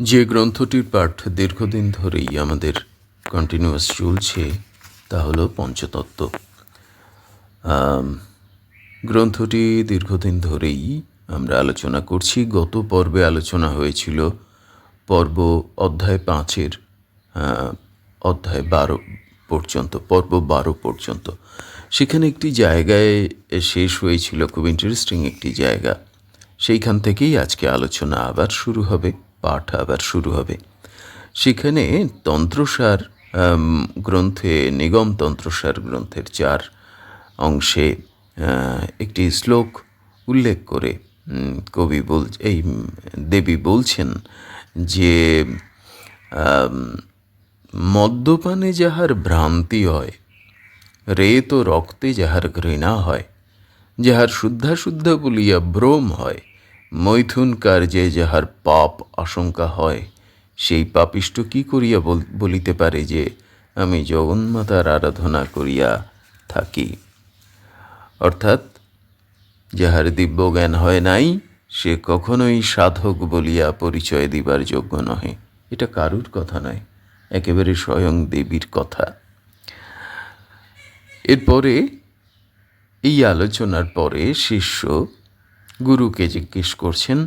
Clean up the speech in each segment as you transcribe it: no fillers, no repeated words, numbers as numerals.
যে গ্রন্থটির পাঠ দীর্ঘদিন ধরেই আমাদের কন্টিনিউয়াস চলছে তা হল পঞ্চতত্ত্ব। গ্রন্থটি দীর্ঘদিন ধরেই আমরা আলোচনা করছি। গত পর্বে আলোচনা হয়েছিল অধ্যায় 5-এর অধ্যায় 12 পর্যন্ত, পর্ব 12 পর্যন্ত। সেখানে একটি জায়গায় শেষ হয়েছিল, খুব ইন্টারেস্টিং একটি জায়গা। সেইখান থেকেই আজকে আলোচনা আবার শুরু হবে, পাঠ আবার শুরু হবে। সেখানে তন্ত্রসার গ্রন্থে, নিগম তন্ত্রসার গ্রন্থের 4 অংশে একটি শ্লোক উল্লেখ করে দেবী বলছেন যে মদ্যপানে যাহার ভ্রান্তি হয়, রেত ও রক্তে যাহার ঘৃণা হয়, যাহার শুদ্ধা বলিয়া ভ্রম হয়, মৈথুন কার্যে যাহার পাপ আশঙ্কা হয়, সেই পাপিষ্ঠ কি করিয়া বলিতে পারে যে আমি জগন্মাতার আরাধনা করিয়া থাকি। অর্থাৎ যাহার দিব্য জ্ঞান হয় নাই, সে কখনোই সাধক বলিয়া পরিচয় দিবার যোগ্য নহে। এটা কারুর কথা নয়, একেবারে স্বয়ং দেবীর কথা। এরপরে এই আলোচনার পরে শিষ্য গুরুকে জিজ্ঞেস করছেন।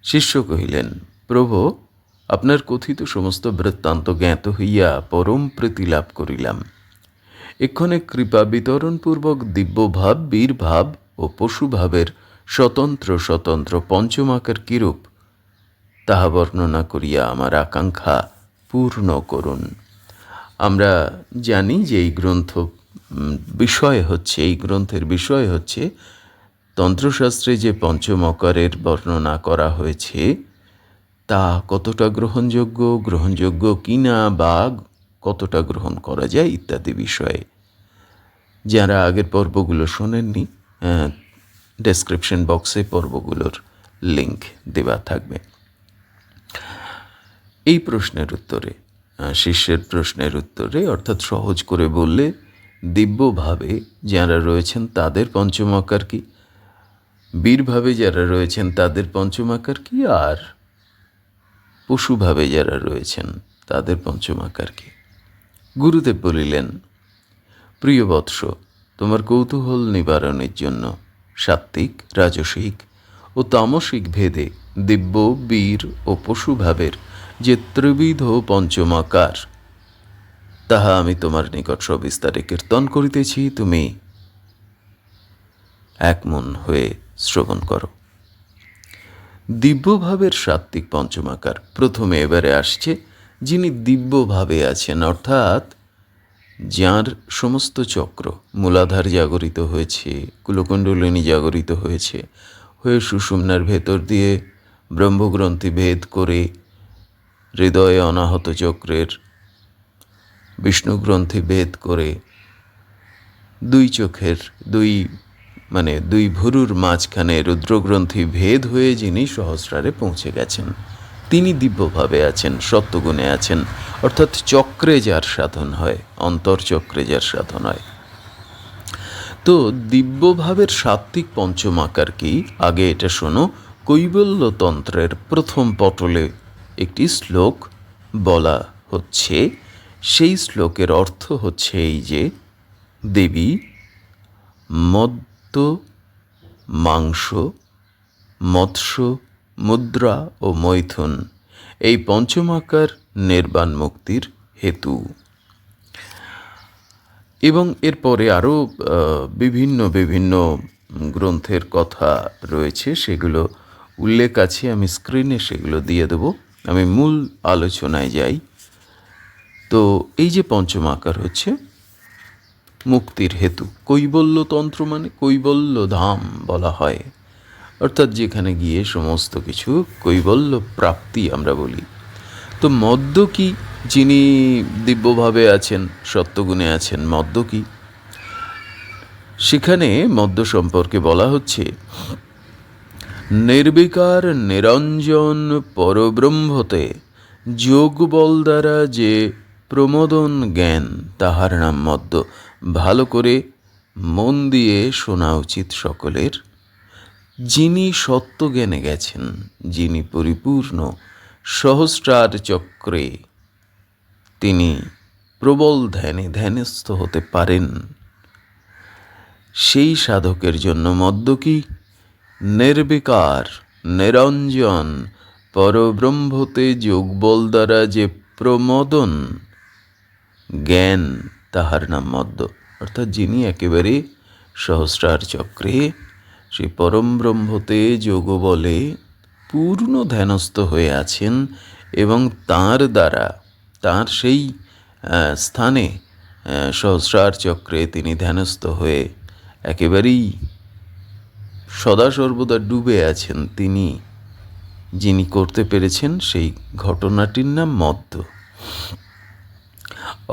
শিষ্য কহিলেন, প্রভু, আপনার কথিত সমস্ত বৃত্তান্ত জ্ঞাত হইয়া পরম প্রীতি লাভ করিলাম। এক্ষণে কৃপা বিতরণপূর্বক দিব্যভাব, বীরভাব ও পশুভাবের স্বতন্ত্র স্বতন্ত্র পঞ্চমাকার কিরূপ, তাহা বর্ণনা করিয়া আমার আকাঙ্ক্ষা পূর্ণ করুন। আমরা জানি যে এই গ্রন্থের বিষয় হচ্ছে তন্ত্রশাস্ত্রে যে পঞ্চমকারের বর্ণনা করা হয়েছে তা কতটা গ্রহণযোগ্য কিনা বা কতটা গ্রহণ করা যায় ইত্যাদি বিষয়ে। যারা আগের পর্বগুলো শোনেননি, ডেসক্রিপশন বক্সে পর্বগুলোর লিঙ্ক দেওয়া থাকবে। এই প্রশ্নের উত্তরে, শিষ্যের প্রশ্নের উত্তরে, অর্থাৎ সহজ করে বললে, দিব্যভাবে যারা রয়েছেন তাদের পঞ্চমাকার কি, বীরভাবে যারা রয়েছেন তাদের পঞ্চমাকার কি, আর পশুভাবে যারা রয়েছেন তাদের পঞ্চমাকার কি। গুরুদেব বলিলেন, প্রিয় বৎস, তোমার কৌতূহল নিবারণের জন্য সাত্ত্বিক, রাজসিক ও তামসিক ভেদে দিব্য, বীর ও পশুভাবের যে ত্রিবিধ পঞ্চমাকার, তাহা আমি তোমার নিকট সবিস্তারে কীর্তন করিতেছি। তুমি একমন হয়ে শ্রবণ করো। দিব্যভাবের সাত্ত্বিক পঞ্চমাকার প্রথমে এবারে আসছে। যিনি দিব্যভাবে আছেন, অর্থাৎ যাঁর সমস্ত চক্র, মূলাধার জাগরিত হয়েছে, কুলকুণ্ডলিনী জাগরিত হয়ে সুষুম্নার ভেতর দিয়ে ব্রহ্মগ্রন্থি ভেদ করে হৃদয়ে অনাহত চক্রের বিষ্ণুগ্রন্থি ভেদ করে দুই ভুরুর মাঝখানে রুদ্রগ্রন্থি ভেদ হয়ে যিনি সহস্রারে পৌঁছে গেছেন, তিনি দিব্যভাবে আছেন, সত্যগুণে আছেন। অর্থাৎ চক্রে যার সাধন হয়, অন্তর্চক্রে যার সাধন হয়। তো দিব্যভাবের সাত্ত্বিক পঞ্চমাকার কি, আগে এটা শোনো। কৈবল্যতন্ত্রের প্রথম পটলে একটি শ্লোক বলা হচ্ছে। সেই শ্লোকের অর্থ হচ্ছে এই যে, দেবী মদ্য, মাংস, মৎস্য, মুদ্রা ও মৈথুন এই পঞ্চমাকার নির্বাণ মুক্তির হেতু। এবং এরপরে আরও বিভিন্ন গ্রন্থের কথা রয়েছে, সেগুলো উল্লেখ আছে, আমি স্ক্রিনে সেগুলো দিয়ে দেব। আমি মূল আলোচনায় যাই। তো এই যে পঞ্চমাকার হচ্ছে মুক্তির হেতু। কৈবল্যতন্ত্র মানে কৈবল্য ধাম বলা হয়, অর্থাৎ যেখানে গিয়ে সমস্ত কিছু কৈবল্য প্রাপ্তি আমরা বলি। তো মদ্য কি, যিনি দিব্যভাবে আছেন, সত্যগুণে আছেন, মদ্য কি? সেখানে মদ্য সম্পর্কে বলা হচ্ছে, নির্বিকার নিরঞ্জন পরব্রহ্মতে যোগ বল দ্বারা যে প্রমোদন জ্ঞান, তাহার নাম মদ্য। ভালো করে মন দিয়ে শোনা উচিত সকলের। যিনি সত্যজ্ঞানে গেছেন, যিনি পরিপূর্ণ সহস্রার চক্রে তিনি প্রবল ধ্যানস্থ হতে পারেন, সেই সাধকের জন্য মদ্য কি? নির্বিকার, নিরঞ্জন, পরব্রহ্মতে যোগবল দ্বারা যে প্রমোদন জ্ঞান, তাহার নাম মদ্য। অর্থাৎ যিনি একেবারে সহস্রার চক্রে সেই পরম ব্রহ্মতে যোগবলে পূর্ণ ধ্যানস্থ হয়ে আছেন এবং তার দ্বারা তার সেই স্থানে সহস্রার চক্রে তিনি ধ্যানস্থ হয়ে একেবারেই সদা সর্বদা ডুবে আছেন, তিনি যিনি করতে পেরেছেন, সেই ঘটনাটির নাম মদ্য।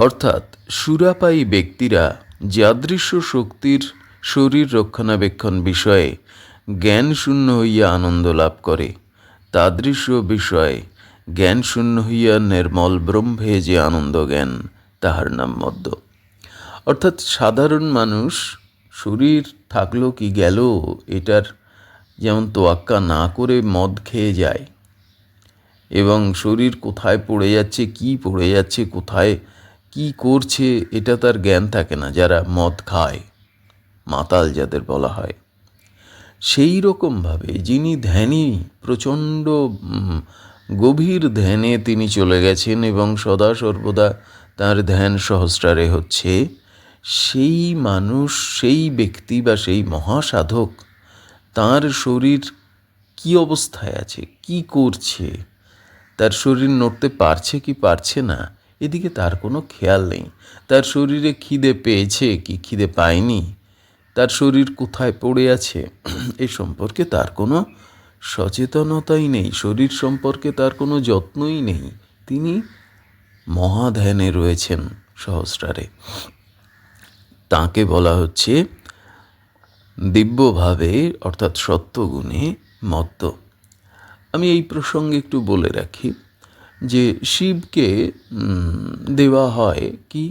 অর্থাৎ সুরাপায়ী ব্যক্তিরা যাদৃশ্য শক্তির শরীর রক্ষণাবেক্ষণ বিষয়ে জ্ঞান শূন্য হইয়া আনন্দ লাভ করে, তাদৃশ্য বিষয়ে জ্ঞান শূন্য হইয়া নির্মল ব্রহ্মে যে আনন্দ জ্ঞান, তাহার নাম মদ্য। অর্থাৎ সাধারণ মানুষ শরীর থাকলো কি গেল এটার যেমন তোয়াক্কা না করে মদ খেয়ে যায়, এবং শরীর কোথায় পড়ে যাচ্ছে, কি পড়ে যাচ্ছে, কোথায় কি করছে, এটা তার জ্ঞান থাকে না যারা মদ খায়, মাতাল যাদের বলা হয়। সেই রকমভাবে যিনি ধ্যানী, প্রচণ্ড গভীর ধ্যানে তিনি চলে গেছেন এবং সদা সর্বদা তার ধ্যান সহস্রারে হচ্ছে, সেই মানুষ, সেই ব্যক্তি বা সেই মহাসাধক, তার শরীর কি অবস্থায় আছে, কি করছে, তার শরীর নড়তে পারছে কি পারছে না, এদিকে তার কোনো খেয়াল নেই। তার শরীরে খিদে পেয়েছে কি খিদে পায়নি, তার শরীর কোথায় পড়ে আছে এই সম্পর্কে তার কোনো সচেতনতাই নেই, শরীর সম্পর্কে তার কোনো যত্নই নেই। তিনি মহাধ্যানে রয়েছেন সহস্রারে। তাকে বলা হচ্ছে দিব্যভাবে অর্থাৎ সত্যগুণে মত্ত। আমি এই প্রসঙ্গে একটু বলে রাখি যে শিবকে দেওয়া হয় কি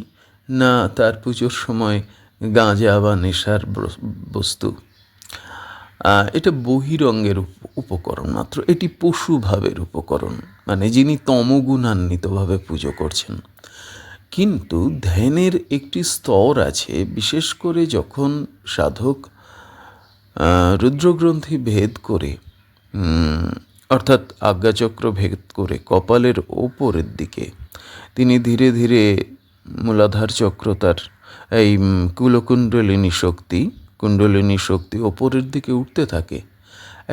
না তার পুজোর সময় গাঁজা বা নেশার বস্তু, এটা বহিরঙ্গের উপকরণ মাত্র, এটি পশুভাবের উপকরণ, মানে যিনি তমগুণান্বিতভাবে পুজো করছেন। কিন্তু ধ্যানের একটি স্তর আছে, বিশেষ করে যখন সাধক রুদ্রগ্রন্থি ভেদ করে, অর্থাৎ আজ্ঞাচক্র ভেদ করে কপালের ওপরের দিকে তিনি ধীরে ধীরে মূলাধার চক্র, তার এই কুণ্ডলিনী শক্তি ওপরের দিকে উঠতে থাকে।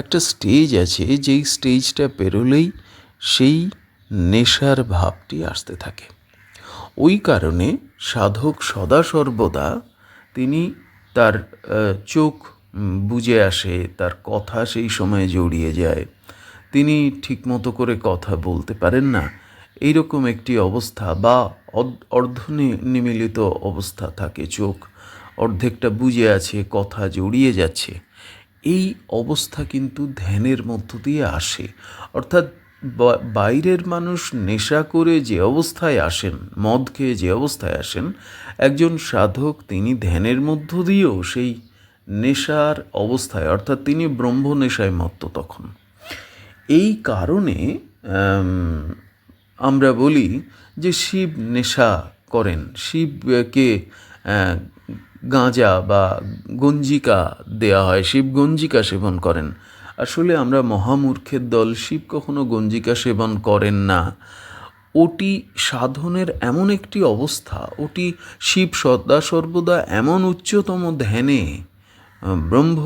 একটা স্টেজ আছে, যেই স্টেজটা পেরোলেই সেই নেশার ভাবটি আসতে থাকে। ওই কারণে সাধক সদা সর্বদা তিনি তার চোখ বুজে আসে, তার কথা সেই সময় জড়িয়ে যায়, তিনি ঠিকমতো করে কথা বলতে পারেন না, এইরকম একটি অবস্থা বা অর্ধনিমিলিত অবস্থা থাকে, চোখ অর্ধেকটা বুজে আছে, কথা জড়িয়ে যাচ্ছে। এই অবস্থা কিন্তু ধ্যানের মধ্য দিয়ে আসে। অর্থাৎ বাইরের মানুষ নেশা করে যে অবস্থায় আসেন, মদ খেয়ে যে অবস্থায় আসেন, একজন সাধক তিনি ধ্যানের মধ্য দিয়েও সেই নেশার অবস্থায়, অর্থাৎ তিনি ব্রহ্ম নেশায় মত্ত তখন। এই কারণে আমরা বলি যে শিব নেশা করেন, শিবকে গাঁজা বা গঞ্জিকা দেয়া হয়, শিব গঞ্জিকা সেবন করেন। আসলে আমরা মহামূর্খের দল, শিব কখনো গঞ্জিকা সেবন করেন না। ওটি সাধনের এমন একটি অবস্থা, ওটি শিব সদা সর্বদা এমন উচ্চতম ধ্যানে ব্রহ্ম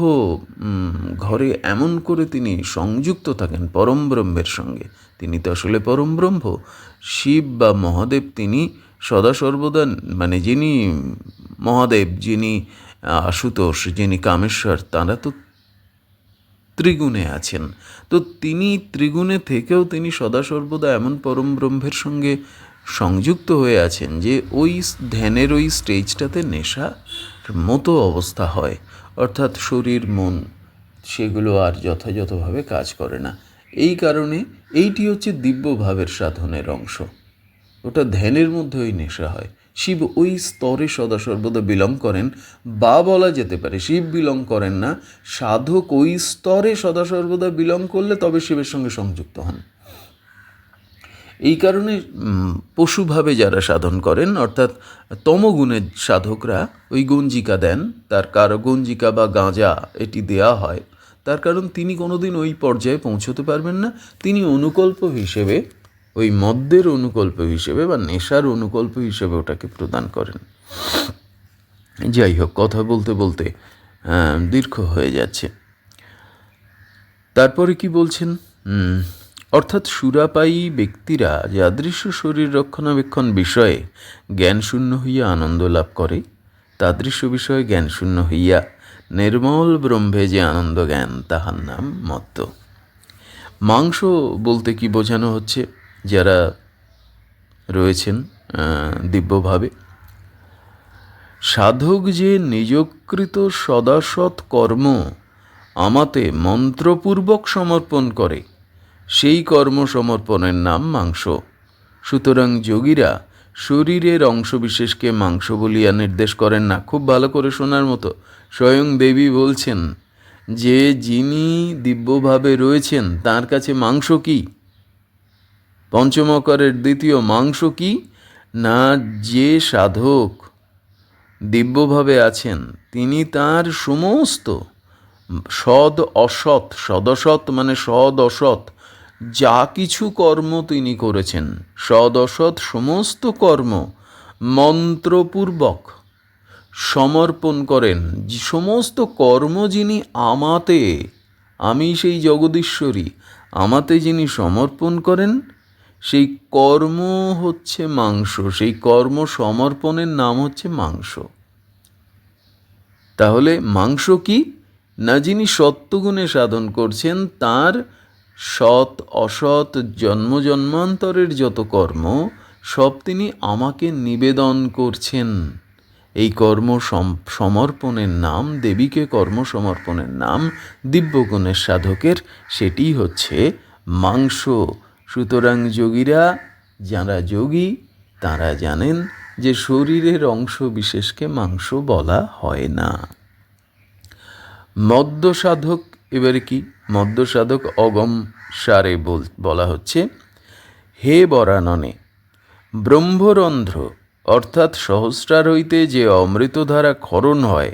ঘরে এমন করে তিনি সংযুক্ত থাকেন পরম ব্রহ্মের সঙ্গে। তিনি তো আসলে পরম ব্রহ্ম, শিব বা মহাদেব, তিনি সদা সর্বদা, মানে যিনি মহাদেব, যিনি আশুতোষ, যিনি কামেশ্বর, তাঁরা তো ত্রিগুণে আছেন। তো তিনি ত্রিগুণে থেকেও তিনি সদা সর্বদা এমন পরম ব্রহ্মের সঙ্গে সংযুক্ত হয়ে আছেন যে ওই ধ্যানের ওই স্টেজটাতে নেশা মতো অবস্থা হয়, অর্থাৎ শরীর মন সেগুলো আর যথাযথভাবে কাজ করে না। এই কারণে এইটি হচ্ছে দিব্যভাবের সাধনের অংশ, ওটা ধ্যানের মধ্যে ওই নেশা হয়। শিব ওই স্তরে সদা সর্বদা বিলং করেন, বা বলা যেতে পারে শিব বিলং করেন না, সাধক ওই স্তরে সদা সর্বদা বিলং করলে তবে শিবের সঙ্গে সংযুক্ত হন। এই কারণে পশুভাবে যারা সাধন করেন, অর্থাৎ তমগুণের সাধকরা ওই গঞ্জিকা দেন, তার কারো গঞ্জিকা বা গাঁজা এটি দেয়া হয়, তার কারণ তিনি কোনোদিন ওই পর্যায়ে পৌঁছতে পারবেন না। তিনি অনুকল্প হিসেবে, ওই মদ্যের অনুকল্প হিসেবে বা নেশার অনুকল্প হিসেবে ওটাকে প্রদান করেন। যাই হোক, কথা বলতে বলতে দীর্ঘ হয়ে যাচ্ছে। তারপরে কি বলছেন? অর্থাৎ সুরাপায়ী ব্যক্তিরা যাদৃশ্য শরীর রক্ষণাবেক্ষণ বিষয়ে জ্ঞানশূন্য হইয়া আনন্দ লাভ করে, তাদৃশ্য বিষয়ে জ্ঞানশূন্য হইয়া নির্মল ব্রহ্মে যে আনন্দ জ্ঞান, তাহার নাম মত্ত। মাংস বলতে কি বোঝানো হচ্ছে? যারা রয়েছেন দিব্যভাবে, সাধক যে নিজকৃত সদাসৎ কর্ম আমাতে মন্ত্রপূর্বক সমর্পণ করে, সেই কর্ম সমর্পণের নাম মাংস। সুতরাং যোগীরা শরীরের অংশবিশেষকে মাংস বলিয়া নির্দেশ করেন না। খুব ভালো করে শোনার মতো। স্বয়ং দেবী বলছেন যে যিনি দিব্যভাবে রয়েছেন তার কাছে মাংস কি? পঞ্চমকরের দ্বিতীয় মাংস কি না, যে সাধক দিব্যভাবে আছেন তিনি তার সমস্ত সদ অসৎ, সদসৎ মানে সদ অসৎ যা কিছু কর্ম তিনি করেছেন, সদ অসৎ সমস্ত কর্ম মন্ত্রপূর্বক সমর্পণ করেন। সমস্ত কর্ম যিনি আমাতে, আমি সেই জগদীশ্বরী, আমাতে যিনি সমর্পণ করেন, সেই কর্ম হচ্ছে মাংস। সেই কর্ম সমর্পণের নাম হচ্ছে মাংস। তাহলে মাংস কি না, যিনি সত্যগুণে সাধন করছেন তার সৎ অসৎ জন্ম জন্মান্তরের যত কর্ম সব তিনি আমাকে নিবেদন করছেন। এই কর্ম সমর্পণের নাম, দেবীকে কর্ম সমর্পণের নাম দিব্যগুণের সাধকের, সেটি হচ্ছে মাংস। সুতরাং যোগীরা, যারা যোগী তারা জানেন যে শরীরের অংশ বিশেষকে মাংস বলা হয় না। মদ্য সাধক এবারে কি? মদ্য সাধক অগম সারে বলা হচ্ছে, হে বরাননে, ব্রহ্মরন্ধ্র অর্থাৎ সহস্রার হইতে যে অমৃতধারা ক্ষরণ হয়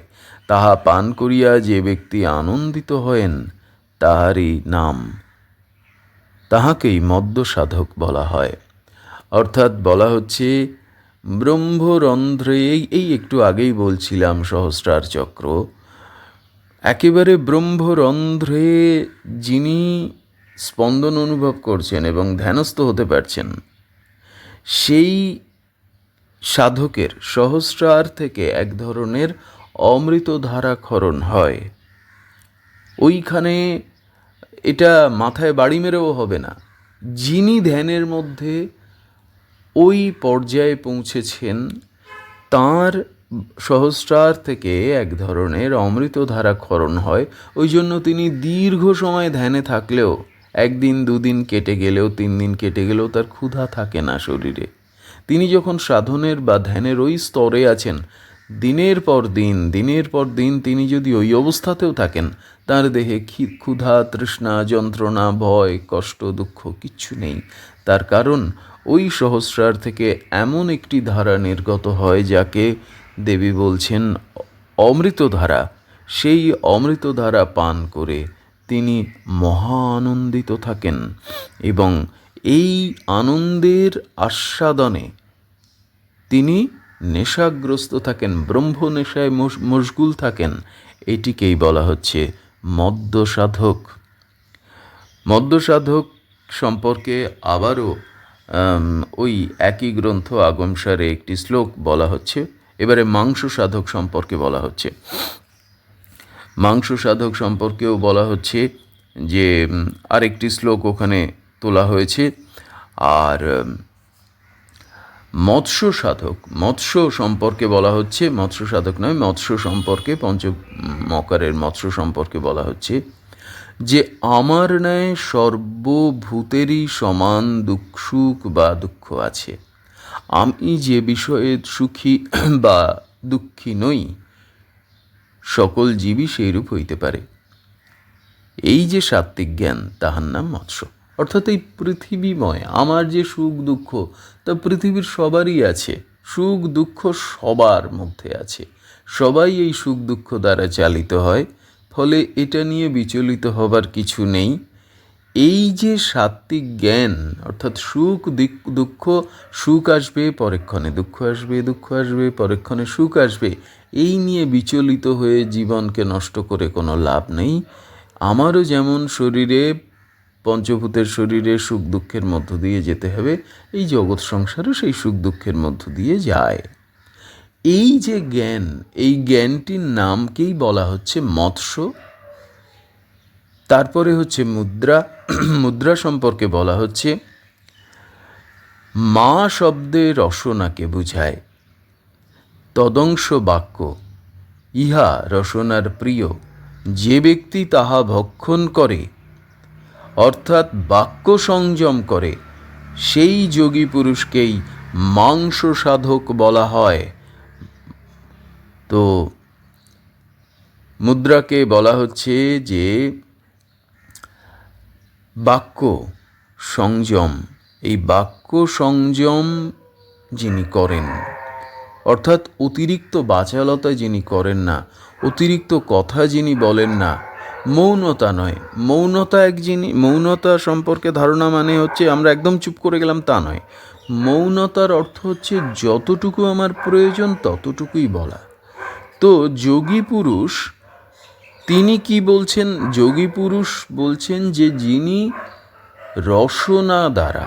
তাহা পান করিয়া যে ব্যক্তি আনন্দিত হয়েন তাহারই নাম, তাহাকেই মদ্য সাধক বলা হয়। অর্থাৎ বলা হচ্ছে ব্রহ্মরন্ধ্রে, এই একটু আগেই বলছিলাম সহস্রার চক্র, একেবারে ব্রহ্মরন্ধ্রে যিনি স্পন্দন অনুভব করছেন এবং ধ্যানস্থ হতে পারছেন, সেই সাধকের সহস্রার থেকে এক ধরনের অমৃতধারা ক্ষরণ হয়। ওইখানে এটা মাথায় বাড়ি মেরেও হবে না। যিনি ধ্যানের মধ্যে ওই পর্যায়ে পৌঁছেছেন তার সহস্রার থেকে এক ধরনের অমৃতধারা ক্ষরণ হয়। ওই জন্য তিনি দীর্ঘ সময় ধ্যানে থাকলেও, একদিন দুদিন কেটে গেলেও, 3 দিন কেটে গেলেও তার ক্ষুধা থাকে না শরীরে। তিনি যখন সাধনের বা ধ্যানের ওই স্তরে আছেন, দিনের পর দিন তিনি যদি ওই অবস্থাতেও থাকেন, তার দেহে ক্ষুধা, তৃষ্ণা, যন্ত্রণা, ভয়, কষ্ট, দুঃখ কিচ্ছু নেই। তার কারণ ওই সহস্রার থেকে এমন একটি ধারা নির্গত হয় যাকে দেবী বলছেন অমৃতধারা। সেই অমৃতধারা পান করে তিনি মহা আনন্দিত থাকেন এবং এই আনন্দের আস্বাদনে তিনি নেশাগ্রস্ত থাকেন, ব্রহ্ম নেশায় মশগুল থাকেন। এটিকেই বলা হচ্ছে মদ্য সাধক। মদ্য সাধক সম্পর্কে আবারও ওই একই গ্রন্থ আগমসারে একটি শ্লোক বলা হচ্ছে। এবারে মাংস সাধক সম্পর্কে বলা হচ্ছে। মাংস সাধক সম্পর্কেও বলা হচ্ছে যে আরেকটি শ্লোক ওখানে তোলা হয়েছে। আর মৎস্য সাধক, মৎস্য সম্পর্কে বলা হচ্ছে, মৎস্য সাধক নয়, মৎস্য সম্পর্কে, পঞ্চমকারের মৎস্য সম্পর্কে বলা হচ্ছে যে আমার ন্যায় সর্বভূতেরই সমান সুখ বা দুঃখ আছে। আমি যে বিষয়ে সুখী বা দুঃখী নই, সকল জীবই সেইরূপ হইতে পারে। এই যে সাত্ত্বিক জ্ঞান, তাহার নাম মৎস্য। অর্থাৎ এই পৃথিবীময় আমার যে সুখ দুঃখ তা পৃথিবীর সবারই আছে, সুখ দুঃখ সবার মধ্যে আছে, সবাই এই সুখ দুঃখ দ্বারা চালিত হয়, ফলে এটা নিয়ে বিচলিত হবার কিছু নেই। এই যে সাত্ত্বিক জ্ঞান, অর্থাৎ সুখ দুঃখ, সুখ আসবে পরেক্ষণে দুঃখ আসবে, দুঃখ আসবে পরেক্ষণে সুখ আসবে, এই নিয়ে বিচলিত হয়ে জীবনকে নষ্ট করে কোনো লাভ নেই। আমারও যেমন শরীরে, পঞ্চভূতের শরীরে সুখ দুঃখের মধ্য দিয়ে যেতে হবে, এই জগৎ সংসারও সেই সুখ দুঃখের মধ্য দিয়ে যায়। এই যে জ্ঞান, এই জ্ঞানটির নামকেই বলা হচ্ছে মৎস্য। তারপরে হচ্ছে মুদ্রা। মুদ্রা সম্পর্কে বলা হচ্ছে মা শব্দে রসনাকে বুঝায়, তদংশ বাক্য, ইহা রসনার প্রিয়, যে ব্যক্তি তাহা ভক্ষণ করে অর্থাৎ বাক্য সংযম করে, সেই যোগী পুরুষকেই মাংস সাধক বলা হয়। তো মুদ্রাকে বলা হচ্ছে যে বাক্য সংযম, এই বাক্য সংযম যিনি করেন, অর্থাৎ অতিরিক্ত বাচালতা যিনি করেন না, অতিরিক্ত কথা যিনি বলেন না, মৌনতা নয়, মৌনতা মৌনতা সম্পর্কে ধারণা মানে হচ্ছে আমরা একদম চুপ করে গেলাম তা নয়। মৌনতার অর্থ হচ্ছে যতটুকু আমার প্রয়োজন ততটুকুই বলা। তো যোগী পুরুষ তিনি কি বলছেন? যোগী পুরুষ বলছেন যে যিনি রসনা দ্বারা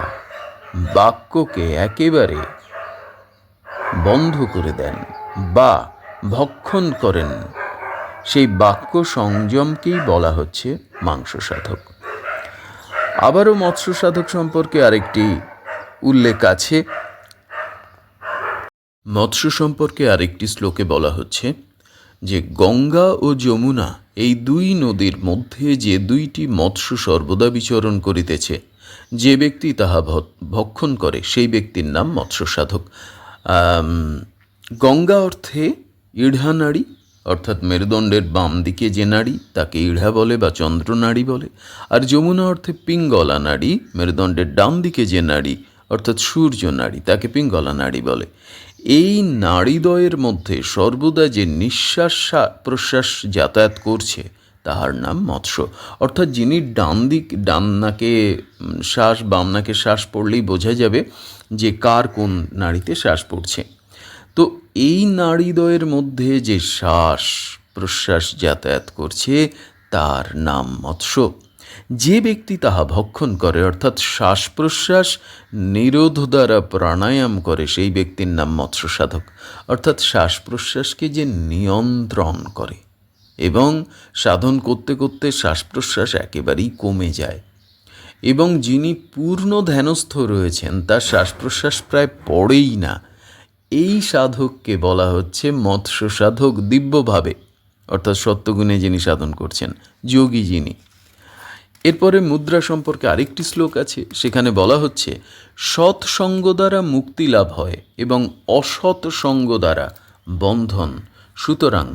বাক্যকে একেবারে বন্ধ করে দেন বা ভক্ষণ করেন, সেই বাক্য সংযমকেই বলা হচ্ছে মাংস সাধক। আবারও মৎস্য সাধক সম্পর্কে আরেকটি উল্লেখ আছে। মৎস্য সম্পর্কে আরেকটি শ্লোকে বলা হচ্ছে যে গঙ্গা ও যমুনা এই দুই নদীর মধ্যে যে দুইটি মৎস্য সর্বদা বিচরণ করিতেছে, যে ব্যক্তি তাহা ভক্ষণ করে সেই ব্যক্তির নাম মৎস্য সাধক। গঙ্গা অর্থে ইড়া নাড়ি, অর্থাৎ মেরুদণ্ডের বাম দিকে যে নাড়ি তাকে ইড়া বলে বা চন্দ্র নাড়ি বলে। আর যমুনা অর্থে পিঙ্গলা নাড়ি, মেরুদণ্ডের ডান দিকে যে নাড়ি অর্থাৎ সূর্য নাড়ি তাকে পিঙ্গলা নাড়ি বলে। এই নাড়িদ্বয়ের মধ্যে সর্বদা যে নিঃশ্বাস প্রশ্বাস যাতায়াত করছে তাহার নাম মৎস্য। অর্থাৎ যিনি ডান নাকে শ্বাস, বাম নাকে শ্বাস পড়লেই বোঝা যাবে যে কার কোন নাড়িতে শ্বাস পড়ছে। তো এই নাড়িদ্বয়ের মধ্যে যে শ্বাস প্রশ্বাস যাতায়াত করছে তার নাম মৎস্য। যে ব্যক্তি তাহা ভক্ষণ করে অর্থাৎ শ্বাস প্রশ্বাস নিরোধ দ্বারা প্রাণায়াম করে সেই ব্যক্তির নাম মৎস্য সাধক। অর্থাৎ শ্বাস প্রশ্বাসকে যে নিয়ন্ত্রণ করে এবং সাধন করতে করতে শ্বাস প্রশ্বাস একেবারেই কমে যায়, এবং যিনি পূর্ণ ধ্যানস্থ রয়েছেন তার শ্বাস প্রশ্বাস প্রায় পড়েই না, এই সাধককে বলা হচ্ছে মৎস্য সাধক দিব্যভাবে, অর্থাৎ সত্যগুণে যিনি সাধন করছেন, যোগী যিনি। এরপরে মুদ্রা সম্পর্কে আরেকটি শ্লোক আছে, সেখানে বলা হচ্ছে সৎসঙ্গ দ্বারা মুক্তি লাভ হয় এবং অসৎ সঙ্গ দ্বারা বন্ধন, সুতরাং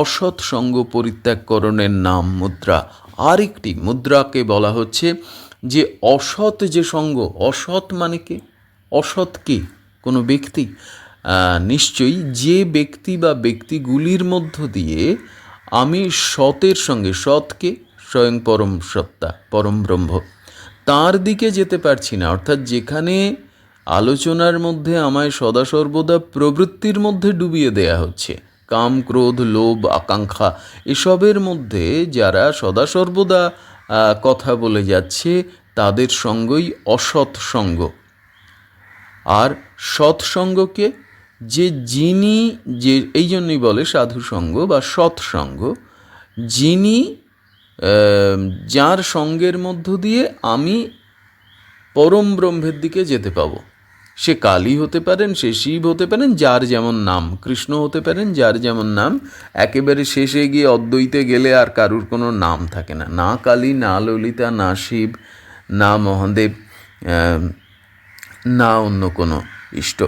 অসৎ সঙ্গ পরিত্যাগকরণের নাম মুদ্রা। আরেকটি মুদ্রাকে বলা হচ্ছে যে অসৎ যে সঙ্গ, অসৎ মানে কে? অসৎ কে? কোনো ব্যক্তি? নিশ্চয়ই যে ব্যক্তি বা ব্যক্তিগুলির মধ্য দিয়ে আমি সতের সঙ্গে, সৎকে স্বয়ং পরম সত্তা পরম ব্রহ্ম, তার দিকে যেতে পারছি না, অর্থাৎ যেখানে আলোচনার মধ্যে আমায় সদা সর্বদা প্রবৃত্তির মধ্যে ডুবিয়ে দেয়া হচ্ছে, কাম ক্রোধ লোভ আকাঙ্ক্ষা এসবের মধ্যে যারা সদা সর্বদা কথা বলে যাচ্ছে তাদের সঙ্গই অসৎ সঙ্গ। আর সৎসঙ্গকে যিনি এই জন্যই বলে সাধু সঙ্গ বা সৎসঙ্গ, যিনি যার সঙ্গের মধ্য দিয়ে আমি পরম ব্রহ্মের দিকে যেতে পাবো। সে কালী হতে পারেন, সে শিব হতে পারেন, যার যেমন নাম, কৃষ্ণ হতে পারেন, যার যেমন নাম। একেবারে শেষে গিয়ে অদ্বৈতে গেলে আর কারুর কোনো নাম থাকে না, না কালী, না ললিতা, না শিব, না মহাদেব, না অন্য কোনো ইষ্ট।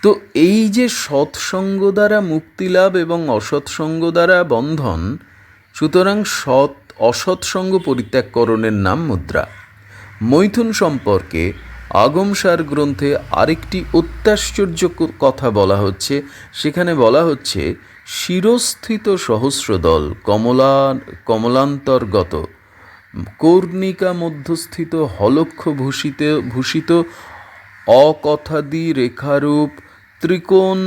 তো এই যে সৎসঙ্গ দ্বারা মুক্তিলাভ এবং অসৎসঙ্গ দ্বারা বন্ধন, সুতরাং অসৎসঙ্গ পরিত্যাগকরণের নাম মুদ্রা। মৈথুন সম্পর্কে আগমসার গ্রন্থে আরেকটি অত্যাশ্চর্য কথা বলা হচ্ছে। সেখানে বলা হচ্ছে, শিরস্থিত সহস্রদল কমলান্তর্গত কর্ণিকা মধ্যস্থিত হলক্ষ ভূষিত অকথাদি রেখারূপ ত্রিকোণ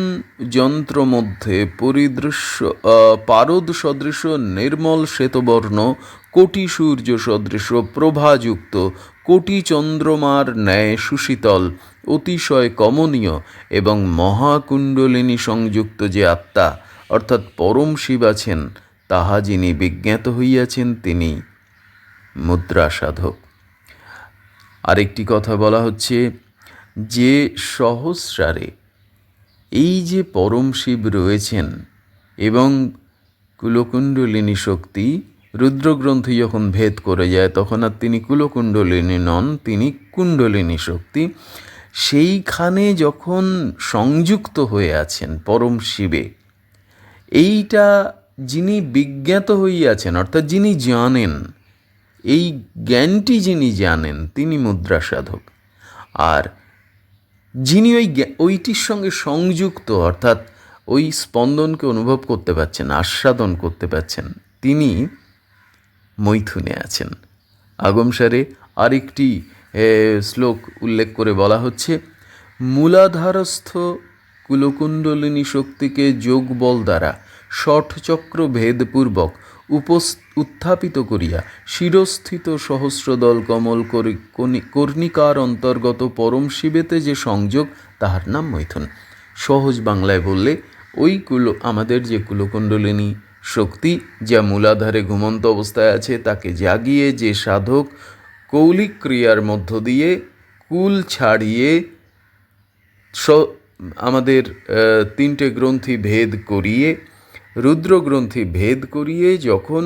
যন্ত্র মধ্যে পারদ সদৃশ নির্মল শ্বেতবর্ণ, কোটি সূর্য সদৃশ প্রভাযুক্ত, কোটি চন্দ্রমার ন্যায় সুশীতল, অতিশয় কমনীয় এবং মহাকুণ্ডলিনী সংযুক্ত যে আত্মা অর্থাৎ পরম শিব আছেন, তাহা যিনি বিজ্ঞাত হইয়াছেন, তিনি মুদ্রা সাধক। আরেকটি কথা বলা হচ্ছে যে সহস্রারে এই যে পরম শিব রয়েছেন এবং কুলকুণ্ডলিনী শক্তি, রুদ্রগ্রন্থি যখন ভেদ করে যায় তখন আর তিনি কুলকুণ্ডলিনী নন, তিনি কুণ্ডলিনী শক্তি। সেইখানে যখন সংযুক্ত হয়ে আছেন পরম শিবে, এইটা যিনি বিজ্ঞাত হইয়াছেন অর্থাৎ যিনি জানেন, এই জ্ঞানটি যিনি জানেন তিনি মুদ্রা সাধক। আর যিনি ওইটির সঙ্গে সংযুক্ত অর্থাৎ ওই স্পন্দনকে অনুভব করতে পারছেন, আস্বাদন করতে পারছেন, তিনি মৈথুনে আছেন। আগমসারে আরেকটি শ্লোক উল্লেখ করে বলা হচ্ছে, মূলাধারস্থ কুলকুণ্ডলিনী শক্তিকে যোগ বল দ্বারা ষটচক্র ভেদপূর্বক উত্থাপিত করিয়া শিরস্থিত সহস্রদল কমল কর্ণিকার অন্তর্গত পরম শিবেতে যে সংযোগ, তাহার নাম মৈথুন। সহজ বাংলায় বললে ওই আমাদের যে কুলকুণ্ডলিনী শক্তি যা মূলাধারে ঘুমন্ত অবস্থায় আছে, তাকে জাগিয়ে যে সাধক কৌলিক ক্রিয়ার মধ্য দিয়ে কুল ছাড়িয়ে আমাদের তিনটে গ্রন্থি ভেদ করিয়ে, রুদ্রগ্রন্থি ভেদ করিয়ে যখন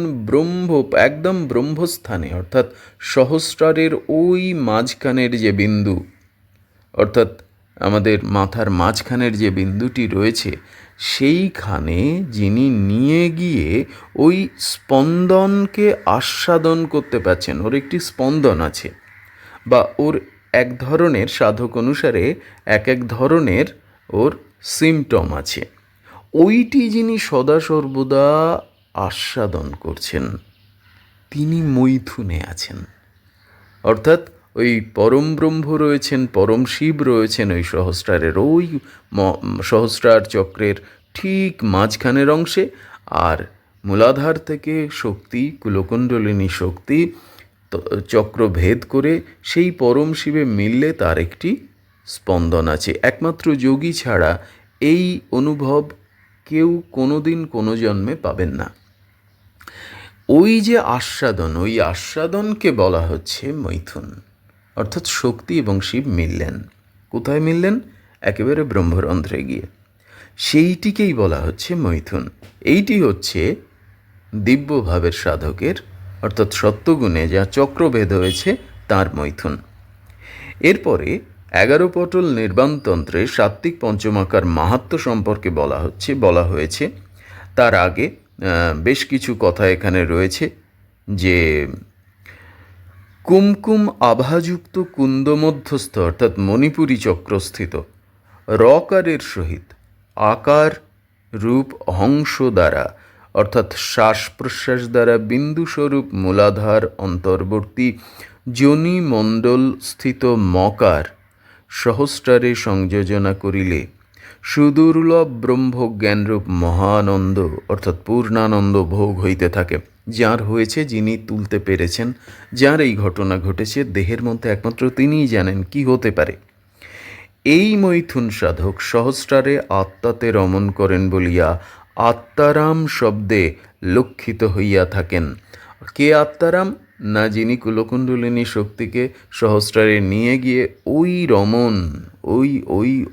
একদম ব্রহ্মস্থানে অর্থাৎ সহস্রারের ওই মাঝখানের যে বিন্দু অর্থাৎ আমাদের মাথার মাঝখানের যে বিন্দুটি রয়েছে, সেইখানে যিনি নিয়ে গিয়ে ওই স্পন্দনকে আস্বাদন করতে পারছেন, ওর একটি স্পন্দন আছে বা ওর এক ধরনের সাধক অনুসারে এক ধরনের ওর সিমটম আছে, ওইটি যিনি সদা সর্বদা আস্বাদন করছেন, তিনি মৈথুনে আছেন। অর্থাৎ ওই পরম ব্রহ্ম রয়েছেন, পরম শিব রয়েছেন ওই সহস্রারের ওই সহস্রার চক্রের ঠিক মাঝখানের অংশে, আর মূলাধার থেকে শক্তি, কুলকুণ্ডলিনী শক্তি চক্র ভেদ করে সেই পরম শিবে মিললে তার একটি স্পন্দন আছে। একমাত্র যোগী ছাড়া এই অনুভব কেউ কোনোদিন কোনো জন্মে পাবেন না। ওই যে আস্বাদন, ওই আস্বাদনকে বলা হচ্ছে মৈথুন। অর্থাৎ শক্তি এবং শিব মিললেন। কোথায় মিললেন? একেবারে ব্রহ্মরন্ধ্রে গিয়ে। সেইটিকেই বলা হচ্ছে মৈথুন। এইটি হচ্ছে দিব্যভাবের সাধকের অর্থাৎ সত্যগুণে যা চক্রভেদ হয়েছে তার মৈথুন। এরপরে 11 পটল নির্বাণতন্ত্রে সাত্ত্বিক পঞ্চমাকার মাহাত্ম্য সম্পর্কে বলা হয়েছে। তার আগে বেশ কিছু কথা এখানে রয়েছে যে কুমকুম আভাযুক্ত কুন্দমধ্যস্থ অর্থাৎ মণিপুরী চক্রস্থিত রকারের সহিত আকার রূপ হংস দ্বারা অর্থাৎ শ্বাস প্রশ্বাস দ্বারা বিন্দুস্বরূপ মূলাধার অন্তর্বর্তী যোনিমণ্ডল স্থিত মকার সহস্রারে সংযোজনা করিলে সুদুর্লভ ব্রহ্মজ্ঞানরূপ মহানন্দ অর্থাৎ পূর্ণানন্দ ভোগ হইতে থাকে। যার হয়েছে, যিনি তুলতে পেরেছেন, যার এই ঘটনা ঘটেছে, দেহের মধ্যে একমাত্র তিনিই জানেন কি হতে পারে। এই মৈথুন সাধক সহস্রারে আত্মাতে রমণ করেন বলিয়া আত্মারাম শব্দে লক্ষিত হইয়া থাকেন। কে আত্মারাম? না, যিনি কুলকুণ্ডলিনী শক্তিকে সহস্রারে নিয়ে গিয়ে ওই রমণ,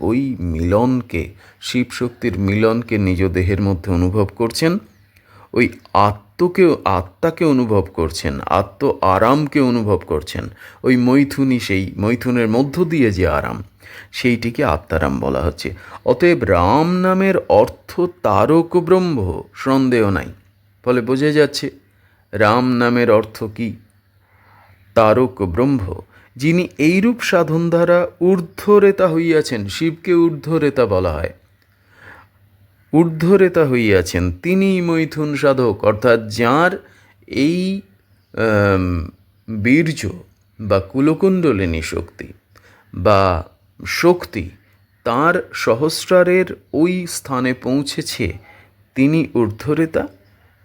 ওই মিলনকে, শিবশক্তির মিলনকে নিজ দেহের মধ্যে অনুভব করছেন, ওই আত্মাকে অনুভব করছেন, আত্ম আরামকে অনুভব করছেন। ওই মৈথুনই, সেই মৈথুনের মধ্য দিয়ে যে আরাম, সেইটিকে আত্মারাম বলা হচ্ছে। অতএব রাম নামের অর্থ তারক ব্রহ্ম, সন্দেহ নাই। ফলে বোঝা যাচ্ছে রাম নামের অর্থ কি? তারক ব্রহ্ম। যিনি এইরূপ সাধন দ্বারা ঊর্ধ্বরেতা হইয়াছেন, শিবকে ঊর্ধ্বরেতা বলা হয়, ঊর্ধ্বরেতা হইয়াছেন, তিনি মৈথুন সাধক, অর্থাৎ যাঁর এই বীর্য বা কুলকুণ্ডলিনী শক্তি বা শক্তি তাঁর সহস্রারের ওই স্থানে পৌঁছেছে, তিনি ঊর্ধ্বরেতা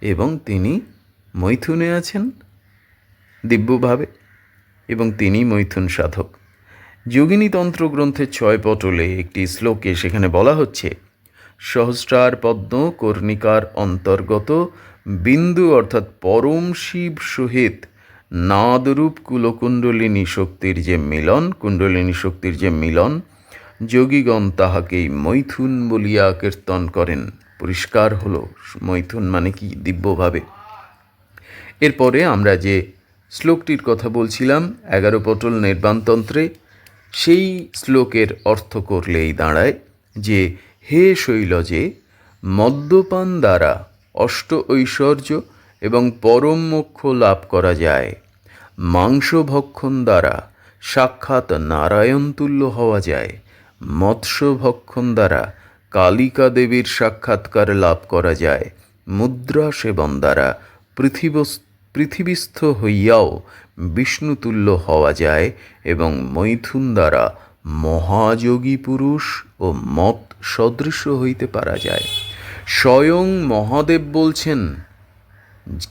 এবং তিনি মৈথুনে আছেন দিব্যভাবে, এবং তিনি মৈথুন সাধক। যোগিনী তন্ত্র গ্রন্থের 6 পটলে একটি শ্লোকে সেখানে বলা হচ্ছে, সহস্রার পদ্ম কর্ণিকার অন্তর্গত বিন্দু অর্থাৎ পরম শিব সহিত নাদরূপ কুলকুণ্ডলিনী শক্তির যে মিলন, কুণ্ডলিনী শক্তির যে মিলন, যোগীগণ তাহাকেই মৈথুন বলিয়া কীর্তন করেন। পরিষ্কার হলো মৈথুন মানে কি দিব্যভাবে। এরপরে আমরা যে শ্লোকটির কথা বলছিলাম 11 পটল নির্বাণতন্ত্রে, সেই শ্লোকের অর্থ করলেই দাঁড়ায় যে হে শৈলজে, মদ্যপান দ্বারা অষ্ট ঐশ্বর্য এবং পরম মোক্ষ লাভ করা যায়, মাংস ভক্ষণ দ্বারা সাক্ষাৎ নারায়ণ তুল্য হওয়া যায়, মৎস্য ভক্ষণ দ্বারা কালিকা দেবীর সাক্ষাৎকার লাভ করা যায়, মুদ্রা সেবন দ্বারা পৃথিবীস্থ হইয়াও বিষ্ণুতুল্য হওয়া যায়, এবং মৈথুন দ্বারা মহাযোগী পুরুষ ও মত সদৃশ হইতে পারা যায়। স্বয়ং মহাদেব বলছেন,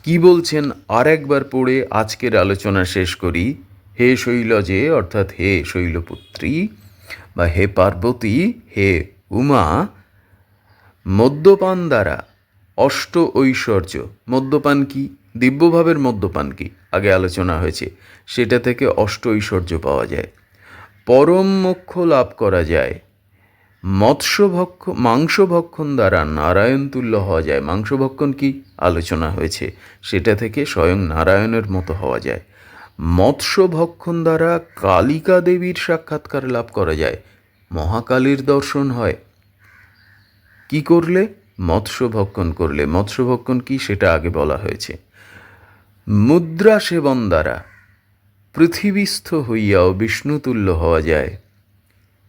কি বলছেন আর একবার পড়ে আজকের আলোচনা শেষ করি। হে শৈলজে, অর্থাৎ হে শৈলপুত্রী বা হে পার্বতী, হে উমা, মদ্যপান দ্বারা অষ্ট ঐশ্বর্য, মদ্যপান কি, দিব্যভাবের মদ্যপান কি আগে আলোচনা হয়েছে, সেটা থেকে অষ্ট ঐশ্বর্য পাওয়া যায়, পরম মোক্ষ লাভ করা যায়, মাংস ভক্ষণ দ্বারা নারায়ণ তুল্য হওয়া যায়, মাংস ভক্ষণ কি আলোচনা হয়েছে, সেটা থেকে স্বয়ং নারায়ণের মতো হওয়া যায়, মৎস্য ভক্ষণ দ্বারা কালিকা দেবীর সাক্ষাৎকার লাভ করা যায়, মহাকালীর দর্শন হয় কি করলে, মৎস্য ভক্ষণ করলে। মৎস্য ভক্ষণ কি সেটা আগে বলা হয়েছে। মুদ্রা সেবন দ্বারা পৃথিবীস্থ হইয়াও বিষ্ণুতুল্য হওয়া যায়,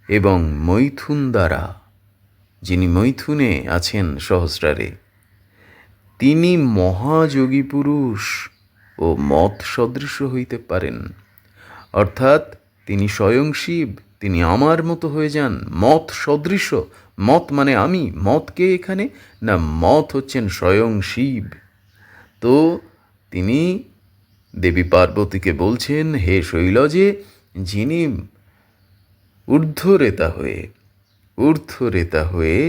এবং মৈথুন দ্বারা, যিনি মৈথুনে আছেন সহস্রারে, তিনি মহাযোগী পুরুষ ও মত সদৃশ হইতে পারেন, অর্থাৎ তিনি স্বয়ং শিব, তিনি আমার মতো হয়ে যান, মত সদৃশ। মত মানে আমি, মত কে এখানে না, মত হচ্ছেন স্বয়ং শিব। তো তিনি দেবী পার্বতীকে বলছেন, হে শৈলজে, যিনি ঊর্ধ্বরেতা হয়ে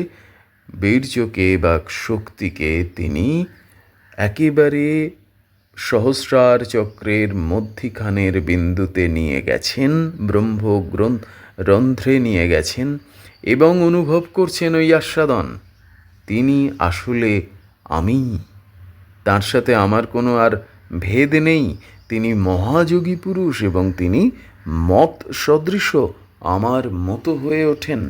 বীর্যকে বা শক্তিকে তিনি একেবারে সহস্রার চক্রের মধ্যিখানের বিন্দুতে নিয়ে গেছেন, রন্ধ্রে নিয়ে গেছেন, এবং অনুভব করছেন ওই আস্বাদন, তিনি আসলে আমি, তার সাথে আমার কোনো আর ভেদ নেই, তিনি মহাযোগী পুরুষ এবং তিনি মত সদৃশ আমার মতো হয়ে ওঠেন।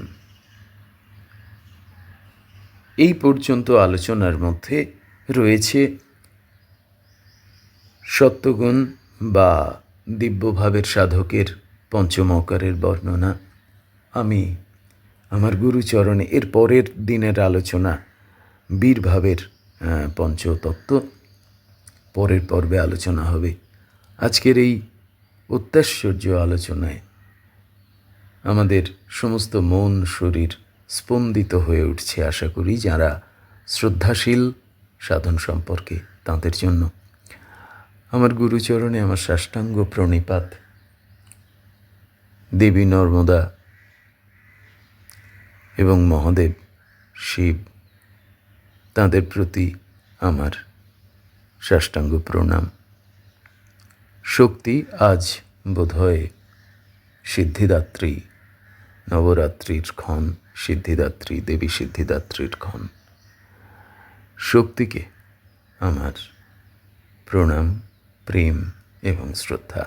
এই পর্যন্ত আলোচনার মধ্যে রয়েছে সত্যগুণ বা দিব্যভাবের সাধকের পঞ্চমকারের বর্ণনা। আমি আমার গুরুচরণে এর পরের দিনের আলোচনা বীরভাবের পঞ্চতত্ত্ব পরের পর্বে আলোচনা হবে। আজকের এই অত্যাশ্চর্য আলোচনায় আমাদের সমস্ত মন শরীর স্পন্দিত হয়ে উঠছে। আশা করি যারা শ্রদ্ধাশীল সাধন সম্পর্কে, তাঁদের জন্য আমার গুরুচরণে আমার সাষ্টাঙ্গ প্রণিপাত। দেবী নর্মদা এবং মহাদেব শিব, তাঁদের প্রতি আমার সাষ্টাঙ্গ প্রণাম। শক্তি আজ বোধহয় সিদ্ধিদাত্রী, নবরাত্রির ক্ষণ, সিদ্ধিদাত্রী, দেবী সিদ্ধিদাত্রীর ক্ষণ। শক্তিকে আমার প্রণাম, প্রেম এবং শ্রদ্ধা।